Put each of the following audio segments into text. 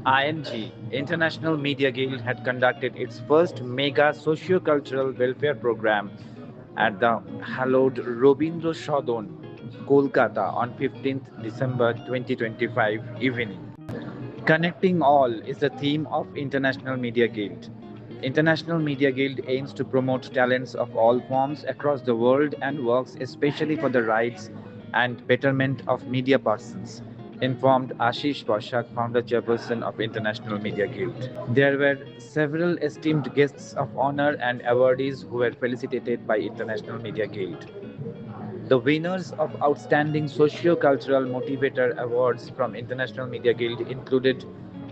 IMG, International Media Guild, had conducted its first mega socio-cultural welfare program at the hallowed Robindra Sadon, Kolkata on 15th December 2025 evening. Connecting all is the theme of International Media Guild. International Media Guild aims to promote talents of all forms across the world and works especially for the rights and betterment of media persons, informed Ashish Bashak, founder chairperson of International Media Guild. There were several esteemed guests of honor and awardees who were felicitated by International Media Guild. The winners of Outstanding Socio-Cultural Motivator Awards from International Media Guild included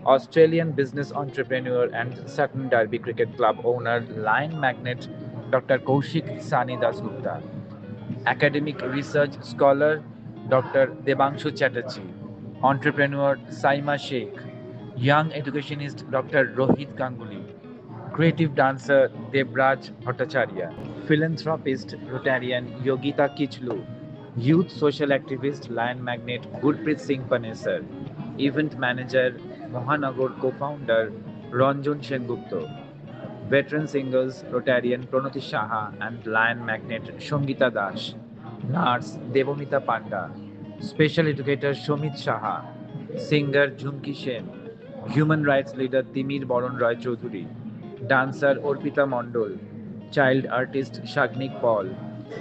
Australian business entrepreneur and Sutton Derby Cricket Club owner, lion magnate Dr. Kaushik Sani Dasgupta, academic research scholar Dr. Debangshu Chatterjee, entrepreneur Saima Sheikh, young educationist Dr. Rohit Ganguly, creative dancer Debraj Bhattacharya, philanthropist Rotarian Yogita Kichlu, youth social activist lion magnate Gurpreet Singh Panesar, event manager Mohanagar co-founder Ranjan Sengupta, veteran singers Rotarian Pranati Shaha and lion magnate Shongita Das, nurse Devamita Panda, special educator Shomit Shaha, singer Jhumki Sen, human rights leader Timir Baron Roy Choudhury, dancer Orpita Mondol, child artist Shagnik Paul,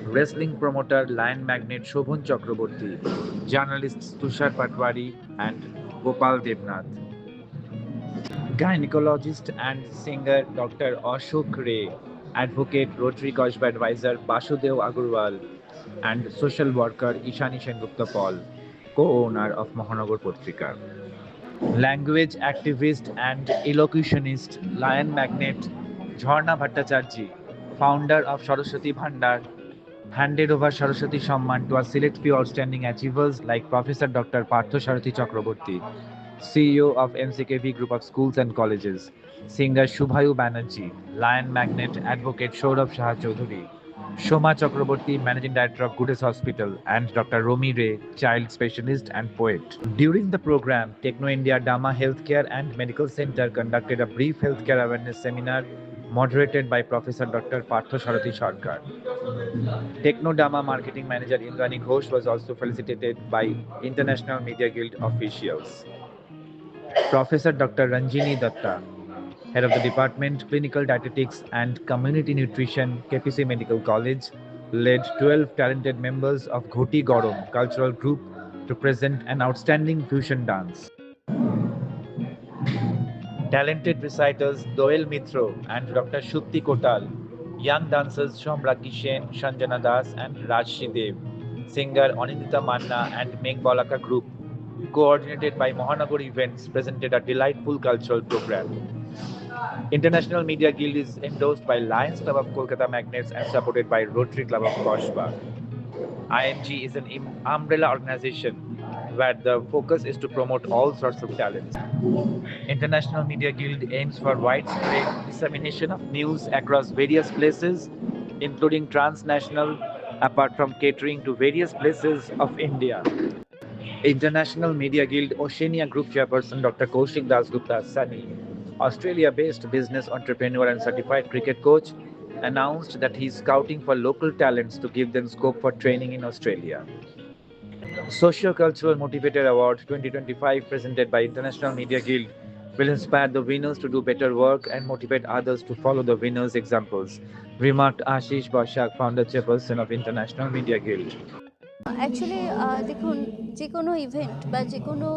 wrestling promoter lion magnate Shobhan Chakraborty, journalists Tushar Patwari and Gopal Devnath, gynecologist and singer Dr. Ashok Ray, advocate Rotary Kashba advisor Basudev Agarwal, and social worker Ishani Sengupta Paul, co-owner of Mahanagar Potrika. Language activist and elocutionist, lion magnate Jharna Bhattacharjee, founder of Saraswati Bhandar, handed over Saraswati Samman to a select few outstanding achievers like Professor Dr. Partho Sarathi Chakraborty, CEO of MCKV Group of Schools and Colleges, singer Shubhayu Banerjee, lion magnate advocate Saurabh Shah Chaudhary, Shoma Chakraborty, Managing Director of Goodness Hospital, and Dr. Romi Ray, child specialist and poet. During the program, Techno India Dama Healthcare and Medical Center conducted a brief healthcare awareness seminar moderated by Professor Dr. Partho Sarathi Sarkar. Technodama marketing manager Indrani Ghosh was also felicitated by International Media Guild officials. Professor Dr. Ranjini Datta, head of the Department Clinical Dietetics and Community Nutrition, KPC Medical College, led 12 talented members of Ghoti Gorom cultural group to present an outstanding fusion dance. Talented reciters Doel Mithro and Dr. Shupti Kotal, young dancers Shomraki Sen, Sanjana Das, and Rajshi Dev, singer Anindita Manna and Meg Balaka group, coordinated by Mohanagar Events, presented a delightful cultural program. International Media Guild is endorsed by Lions Club of Kolkata Magnates and supported by Rotary Club of Koshba. IMG is an umbrella organization where the focus is to promote all sorts of talents. International Media Guild aims for widespread dissemination of news across various places, including transnational, apart from catering to various places of India. International Media Guild Oceania Group Chairperson Dr. Kaushik Dasgupta Sani, Australia-based business entrepreneur and certified cricket coach, announced that he is scouting for local talents to give them scope for training in Australia. Socio-Cultural Motivator Award 2025 presented by International Media Guild will inspire the winners to do better work and motivate others to follow the winners' examples, remarked Ashish Bashak, founder chairperson of International Media Guild. Actually দেখুন, যে কোনো event বা যে কোনো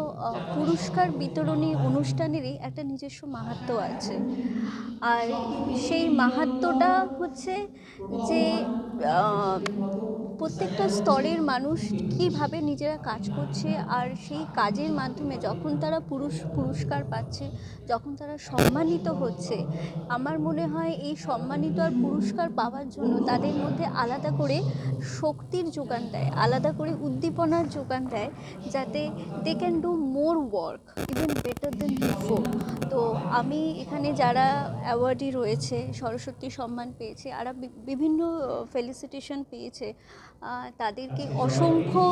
পুরস্কার বিতরণী অনুষ্ঠানেরই একটা নিজস্ব মাহাত্ম্য আছে। আর সেই মাহাত্ম্যটা হচ্ছে যে আহ, প্রত্যেকটা স্তরের মানুষ কীভাবে নিজেরা কাজ করছে, আর সেই কাজের মাধ্যমে যখন তারা পুরস্কার পাচ্ছে, যখন তারা সম্মানিত হচ্ছে, আমার মনে হয় এই সম্মানিত আর পুরস্কার পাওয়ার জন্য তাদের মধ্যে আলাদা করে শক্তির যোগান দেয়, আলাদা করে উদ্দীপনার যোগান দেয়, যাতে they can do more work even better than before. তো আমি এখানে যারা অ্যাওয়ার্ডি রয়েছে, সরস্বতী সম্মান পেয়েছে, আর বিভিন্ন ফেলিসিটেশন পেয়েছে, তাদেরকে অসংখ্য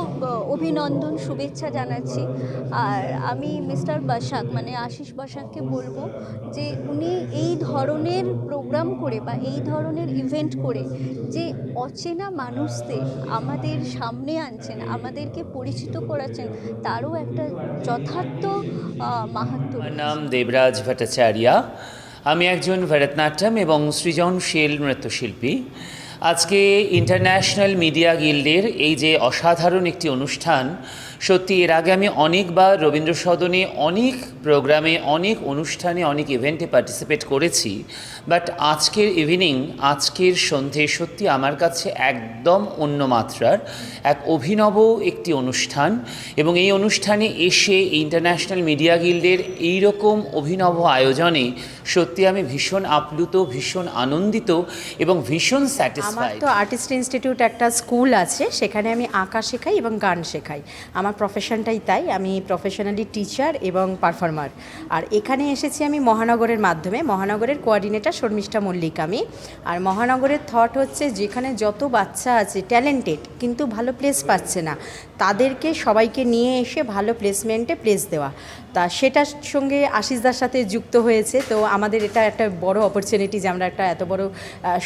অভিনন্দন শুভেচ্ছা জানাচ্ছি। আর আমি মিস্টার বাসাক মানে আশিস বাসাককে বলবো যে উনি এই ধরনের প্রোগ্রাম করে বা এই ধরনের ইভেন্ট করে যে অচেনা মানুষদের আমাদের সামনে আনছেন, আমাদেরকে পরিচিত করাচ্ছেন, তারও একটা যথার্থ মাহাত্ম্য আমার রয়েছে। নাম দেবরাজ ভট্টাচার্যা। আমি একজন ভরতনাট্যম এবং সৃজনশীল নৃত্যশিল্পী। আজকে ইন্টারন্যাশনাল মিডিয়া গিল্ডের এই যে অসাধারণ একটি অনুষ্ঠান, সত্যি এর আগে আমি অনেকবার রবীন্দ্র সদনে অনেক প্রোগ্রামে, অনেক অনুষ্ঠানে, অনেক ইভেন্টে পার্টিসিপেট করেছি, বাট আজকের ইভিনিং, আজকের সন্ধে সত্যি আমার কাছে একদম অন্য মাত্রার এক অভিনব একটি অনুষ্ঠান। এবং এই অনুষ্ঠানে এসে ইন্টারন্যাশনাল মিডিয়া গিল্ডের এইরকম অভিনব আয়োজনে সত্যি আমি ভীষণ আপ্লুত, ভীষণ আনন্দিত এবং ভীষণ আমার স্যাটিসফাইড। তো আর্টিস্ট ইনস্টিটিউট একটা স্কুল আছে, সেখানে আমি আঁকা শেখাই এবং গান শেখাই। আমার প্রফেশনটাই তাই, আমি প্রফেশনালি টিচার এবং পারফর্মার। আর এখানে এসেছি আমি মহানগরের মাধ্যমে, মহানগরের কোঅর্ডিনেটর শর্মিষ্ঠা মল্লিক আমি। আর মহানগরের থট হচ্ছে যেখানে যত বাচ্চা আছে ট্যালেন্টেড কিন্তু ভালো প্লেস পাচ্ছে না, তাদেরকে সবাইকে নিয়ে এসে ভালো প্লেসমেন্টে প্লেস দেওয়া। তা সেটার সঙ্গে আশিসদার সাথে যুক্ত হয়েছে, তো আমাদের এটা একটা বড় অপরচুনিটি যে আমরা একটা এত বড়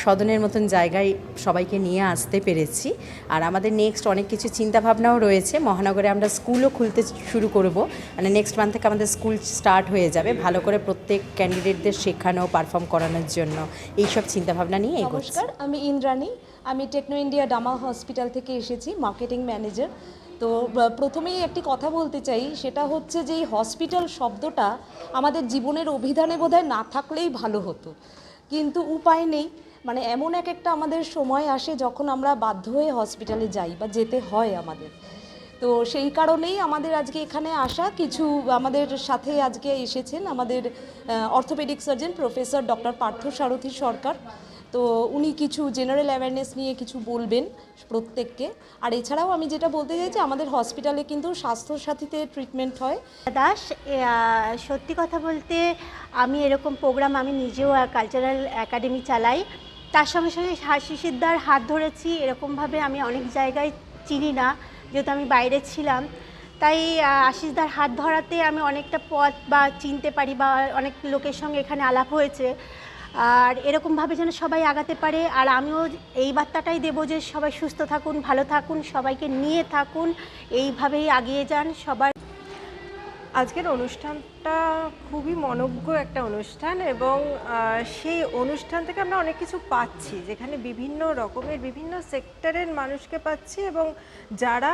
সদনের মতন জায়গায় সবাইকে নিয়ে আসতে পেরেছি। আর আমাদের নেক্সট অনেক কিছু চিন্তাভাবনাও রয়েছে। মহানগরে আমরা স্কুলও খুলতে শুরু করব, মানে নেক্সট মান্থ থেকে আমাদের স্কুল স্টার্ট হয়ে যাবে, ভালো করে প্রত্যেক ক্যান্ডিডেটদের শেখানো, পারফর্ম করানোর জন্য এইসব চিন্তাভাবনা নিয়ে এগোচ্ছি। নমস্কার, আমি ইন্দ্রাণী। আমি টেকনো ইন্ডিয়া ডামা হসপিটাল থেকে এসেছি, মার্কেটিং ম্যানেজার। তো প্রথমেই একটি কথা বলতে চাই, সেটা হচ্ছে যে এই হসপিটাল শব্দটা আমাদের জীবনের অভিধানে বোধহয় না থাকলেই ভালো হতো, কিন্তু উপায় নেই। মানে এমন একটা আমাদের সময় আসে যখন আমরা বাধ্য হয়ে হসপিটালে যাই বা যেতে হয় আমাদের। তো সেই কারণেই আমাদের আজকে এখানে আসা। কিছু আমাদের সাথে আজকে এসেছেন আমাদের orthopaedic surgeon professor doctor Partha Sarathi Sarkar. তো উনি কিছু জেনারেল অ্যাওয়ারনেস নিয়ে কিছু বলবেন প্রত্যেককে। আর এছাড়াও আমি যেটা বলতে চাইছি, আমাদের হসপিটালে কিন্তু স্বাস্থ্যসাথীতে ট্রিটমেন্ট হয়। দাস, সত্যি কথা বলতে আমি এরকম প্রোগ্রাম আমি নিজেও কালচারাল একাডেমি চালাই, তার সঙ্গে সঙ্গে শিশিরদার হাত ধরেছি। এরকমভাবে আমি অনেক জায়গায় চিনি না, যেহেতু আমি বাইরে ছিলাম, তাই আশিসদার হাত ধরাতে আমি অনেকটা পথ বা চিনতে পারি বা অনেক লোকের সঙ্গে এখানে আলাপ হয়েছে। আর এরকমভাবে যেন সবাই আগাতে পারে। আর আমিও এই বার্তাটাই দেবো যে সবাই সুস্থ থাকুন, ভালো থাকুন, সবাইকে নিয়ে থাকুন, এইভাবেই এগিয়ে যান সবাই। আজকের অনুষ্ঠানটা খুবই মনোজ্ঞ একটা অনুষ্ঠান এবং সেই অনুষ্ঠান থেকে আমরা অনেক কিছু পাচ্ছি, যেখানে বিভিন্ন রকমের বিভিন্ন সেক্টরের মানুষকে পাচ্ছি এবং যারা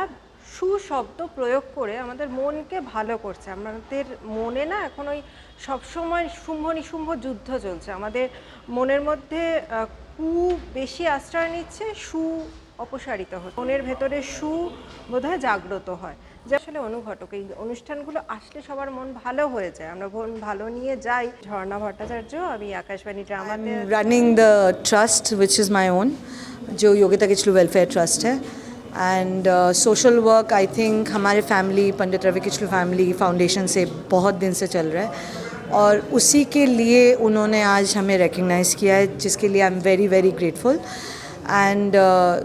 সুশব্দ প্রয়োগ করে আমাদের মনকে ভালো করছে। আমাদের মনে না এখন ওই সবসময় শুম্ভ নিশুম্ভ যুদ্ধ চলছে, আমাদের মনের মধ্যে কু বেশি আশ্রয় নিচ্ছে, সু অপসারিত হচ্ছে, মনের ভেতরে সু বোধহয় জাগ্রত হয়, যা আসলে অনুঘটক। এই অনুষ্ঠানগুলো আসলে সবার মন ভালো হয়ে যায়, আমরা মন ভালো নিয়ে যাই। ঝর্ণা ভট্টাচার্য, আমি আকাশবাণী ড্রামাতে running the trust which is my own, जो योगिता किचलू वेलफेयर ट्रस्ट है। And social work I think हमारे family, Pandit Ravi Kichlu family foundation से बहुत दिन से चल रहा है और उसी के लिए उन्होंने आज हमें रिकग्नाइज़ किया है, जिसके लिए I am very very grateful. And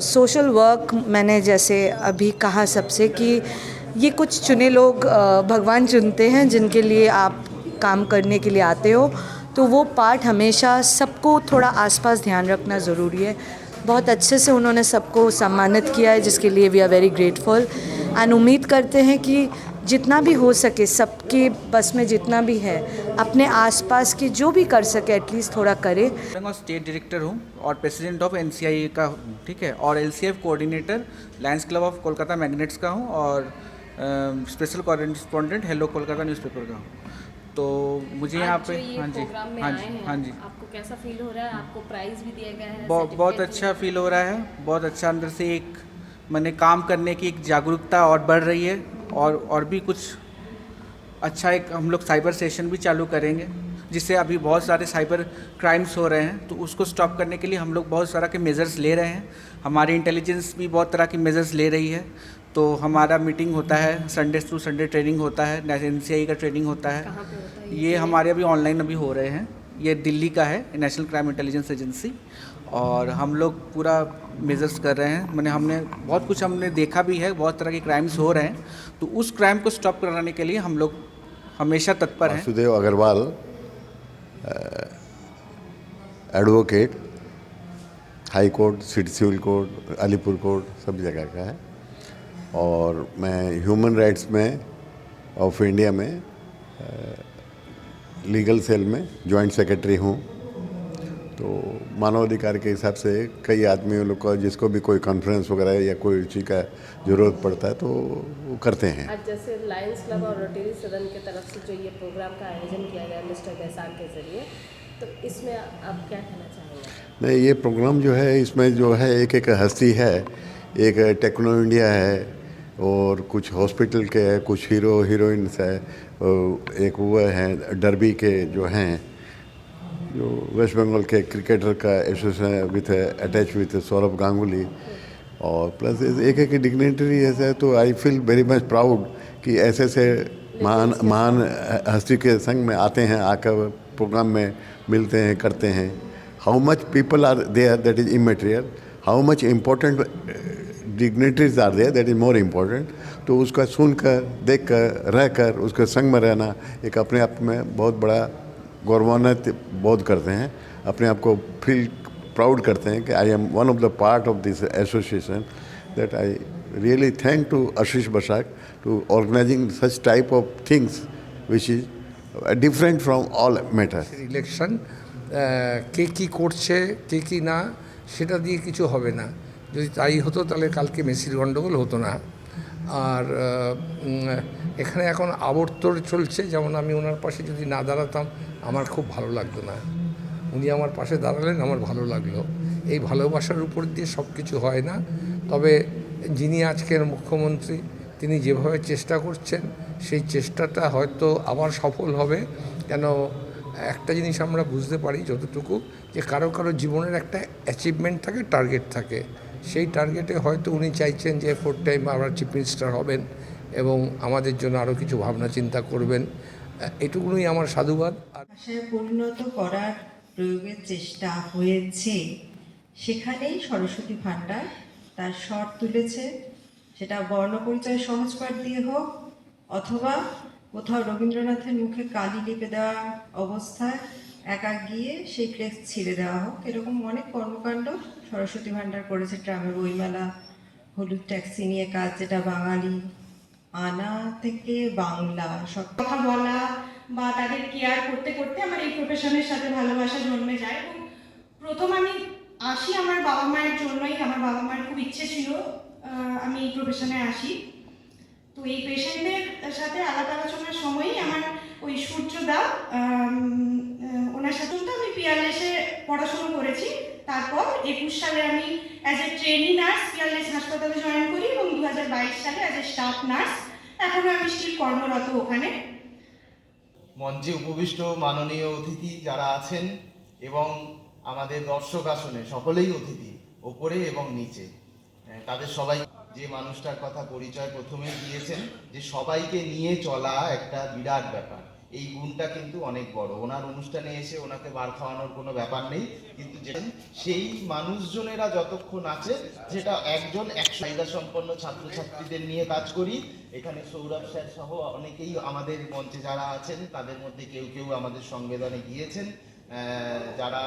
social work, मैंने जैसे अभी कहा सबसे कि ये कुछ चुने लोग भगवान चुनते हैं जिनके लिए आप काम करने के लिए आते हो, तो वो पार्ट हमेशा सबको थोड़ा आसपास ध्यान रखना ज़रूरी है। बहुत अच्छे से उन्होंने सबको सम्मानित किया है, जिसके लिए we are very grateful and उम्मीद करते हैं कि जितना भी हो सके, सबके बस में जितना भी है, अपने आसपास की जो भी कर सके एटलीस्ट थोड़ा करे। मैं स्टेट डायरेक्टर हूँ और प्रेसिडेंट ऑफ एनसीआई का हूँ, ठीक है, और LCF coordinator Lions club of Kolkata magnets का हूँ और special correspondent hello Kolkata newspaper का हूँ। तो मुझे यहाँ पे हाँ जी हाँ जी आपको कैसा फील हो रहा है? आपको प्राइज भी दिया गया है? बहुत अच्छा फील हो रहा है, बहुत अच्छा। अंदर से एक मैंने काम करने की एक जागरूकता और बढ़ रही है और भी कुछ अच्छा। एक हम लोग साइबर सेशन भी चालू करेंगे, जिससे अभी बहुत सारे साइबर क्राइम्स हो रहे हैं, तो उसको स्टॉप करने के लिए हम लोग बहुत सारा के मेजर्स ले रहे हैं। हमारी इंटेलिजेंस भी बहुत तरह की मेजर्स ले रही है। तो हमारा मीटिंग होता है, संडे टू संडे ट्रेनिंग होता है, एनसीआई का ट्रेनिंग होता है। ये हमारे अभी ऑनलाइन अभी हो रहे हैं। ये दिल्ली का है, नेशनल क्राइम इंटेलिजेंस एजेंसी, और हम लोग पूरा मेजर्स कर रहे हैं। मैंने हमने बहुत कुछ हमने देखा भी है, बहुत तरह के क्राइम्स हो रहे हैं, तो उस क्राइम को स्टॉप कराने के लिए हम लोग हमेशा तत्पर हैं। Vasudev Agarwal, advocate, high court, city civil court, Alipore court, सब जगह का है। और मैं ह्यूमन राइट्स में ऑफ इंडिया में लीगल सेल में जॉइंट सेक्रेटरी हूँ। तो मानवाधिकार के हिसाब से कई आदमियों लोग का जिसको भी कोई कॉन्फ्रेंस वगैरह या कोई चीज़ का ज़रूरत पड़ता है तो वो करते हैं। आज जैसे लायंस क्लब और रोटरी सदन की तरफ से जो ये प्रोग्राम का आयोजन किया गया मिस्टर बैसाख के ज़रिए, तो इसमें आप क्या कहना चाहेंगे? नहीं, ये प्रोग्राम जो है इसमें जो है एक एक हस्ती है, एक टेक्नो इंडिया है और कुछ हॉस्पिटल के है, कुछ हीरो हीरोइंस है, एक वो हैं डर्बी के जो हैं, जो वेस्ट बंगाल के क्रिकेटर का association with attach with Saurabh Ganguly, और प्लस एक एक डिग्नेटरी ऐसा है। तो I feel very much proud कि ऐसे ऐसे महान हस्ती के संग में आते हैं, आकर प्रोग्राम में मिलते हैं, करते हैं। How much people are there that is immaterial, how much important dignitaries are there that is more important. तो उसका सुनकर, देखकर, रहकर उसके संग में रहना एक अपने आप में बहुत बड़ा गौरवान्वित बोध करते हैं, अपने आप को फील प्राउड करते हैं कि I'm one of the part of this association. That I really thank to Ashish Basak to organising such type of things which is different from all matter. Election কে কী করছে কে কী না সেটা দিয়ে কিছু হবে না। যদি তাই হতো তাহলে কালকে মেসির গণ্ডগোল হতো না। আর এখানে এখন আবর্তন চলছে, যেমন আমি ওনার পাশে যদি না দাঁড়াতাম আমার খুব ভালো লাগতো না, উনি আমার পাশে দাঁড়ালেন আমার ভালো লাগলো। এই ভালোবাসার উপর দিয়ে সব কিছু হয় না। তবে যিনি আজকের মুখ্যমন্ত্রী তিনি যেভাবে চেষ্টা করছেন সেই চেষ্টাটা হয়তো আবার সফল হবে। কেন একটা জিনিস আমরা বুঝতে পারি যতটুকু, যে কারো কারো জীবনের একটা অ্যাচিভমেন্ট থাকে, টার্গেট থাকে। সেই টার্গেটে হয়তো উনি চাইছেন যে 4 টাইম আবার চিফ মিনিস্টার হবেন এবং আমাদের জন্য আরও কিছু ভাবনা চিন্তা করবেন। এটুকুনই আমার সাধুবাদ। ভাষায় পরিণত করার প্রয়োগের চেষ্টা হয়েছে, সেখানেই সরস্বতী ভাণ্ডার তার স্বর তুলেছে। সেটা বর্ণপরিচয় সহজপাঠ দিয়ে হোক অথবা কোথাও রবীন্দ্রনাথের মুখে কালি লিপে দেওয়া অবস্থায় একা গিয়ে সেই ফ্লেক্স ছিঁড়ে দেওয়া হোক, এরকম অনেক কর্মকাণ্ড সরস্বতী ভাণ্ডার করেছে। ট্রামে বইমেলা, হলুদ ট্যাক্সি নিয়ে কাজ, যেটা বাঙালি আনা থেকে বাংলা সব কথা বলা বা তাদের কেয়ার করতে করতে আমার এই প্রফেশনের সাথে ভালোবাসা জন্মে যায়। এবং প্রথম আমি আসি আমার বাবা মায়ের জন্যই। আমার বাবা মায়ের খুব ইচ্ছে ছিল আমি এই প্রফেশনে আসি। তো এই পেশেন্টদের সাথে আলাপ আলোচনার সময়ই আমার ওই সূর্যদা ওনার সাথে তো আমি পিয়ারলেসে পড়াশুনো করেছি। তারপর 21 সালে আমি as a trainee nurse Peerless হাসপাতালে জয়েন করি এবং 2022 সালে অ্যাজ এ স্টাফ নার্স এখনও আমি স্টিল কর্মরত ওখানে। মঞ্চে উপবিষ্ট মাননীয় অতিথি যারা আছেন এবং আমাদের দর্শক আসনে সকলেই অতিথি, ওপরে এবং নিচে, তাদের সবাই যে মানুষটার কথা পরিচয় প্রথমেই দিয়েছেন, যে সবাইকে নিয়ে চলা একটা বিরাট ব্যাপার, এই গুণটা কিন্তু অনেক বড়। ওনার অনুষ্ঠানে এসে ওনাকে বার খাওয়ানোর কোনো ব্যাপার নেই, কিন্তু সেই মানুষজনেরা যতক্ষণ আছে, যেটা একজন 100 চাহিদা সম্পন্ন ছাত্রছাত্রীদের নিয়ে কাজ করি। এখানে সৌরভ স্যার সহ অনেকেই আমাদের মঞ্চে যারা আছেন তাদের মধ্যে কেউ কেউ আমাদের সংবেদনে গিয়েছেন, যারা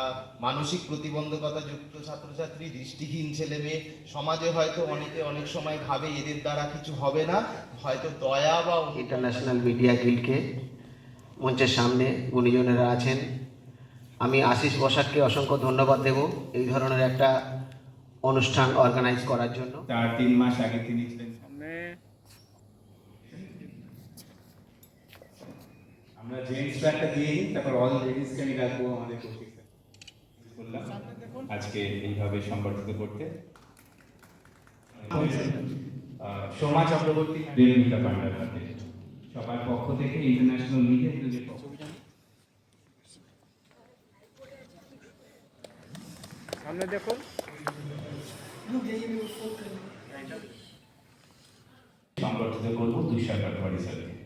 মানসিক প্রতিবন্ধকতা যুক্ত ছাত্রছাত্রী, দৃষ্টিহীন ছেলে মেয়ে। সমাজে হয়তো অনেকে অনেক সময় ভাবে এদের দ্বারা কিছু হবে না, হয়তো দয়া বা ইন্টারন্যাশনাল মিডিয়া গিল্ডকে মঞ্চের সামনে গুণীজনেরা আছেন, আমি আশিস বসাককে অসংখ্য ধন্যবাদ দেব এই ধরনের একটা অনুষ্ঠান অর্গানাইজ করার জন্য। 4-3 মাস আগে তিনি ছিলেন। আমরা জেন্টসরা একটা দিয়ে নিই, তারপর অল লেডিসকে আমি রাখবো আমাদের কোচিং করলাম আজকে এইভাবে সংগঠিত করতে। সোমা চক্রবর্তী, রেণুকা পান্ডার হাতে সবার পক্ষ থেকে ইন্টারন্যাশনাল মিডিয়া গিল্ডের পক্ষ থেকে সামনে দেখুন সংগঠিত করবো দুঃসাগর পরিষদকে।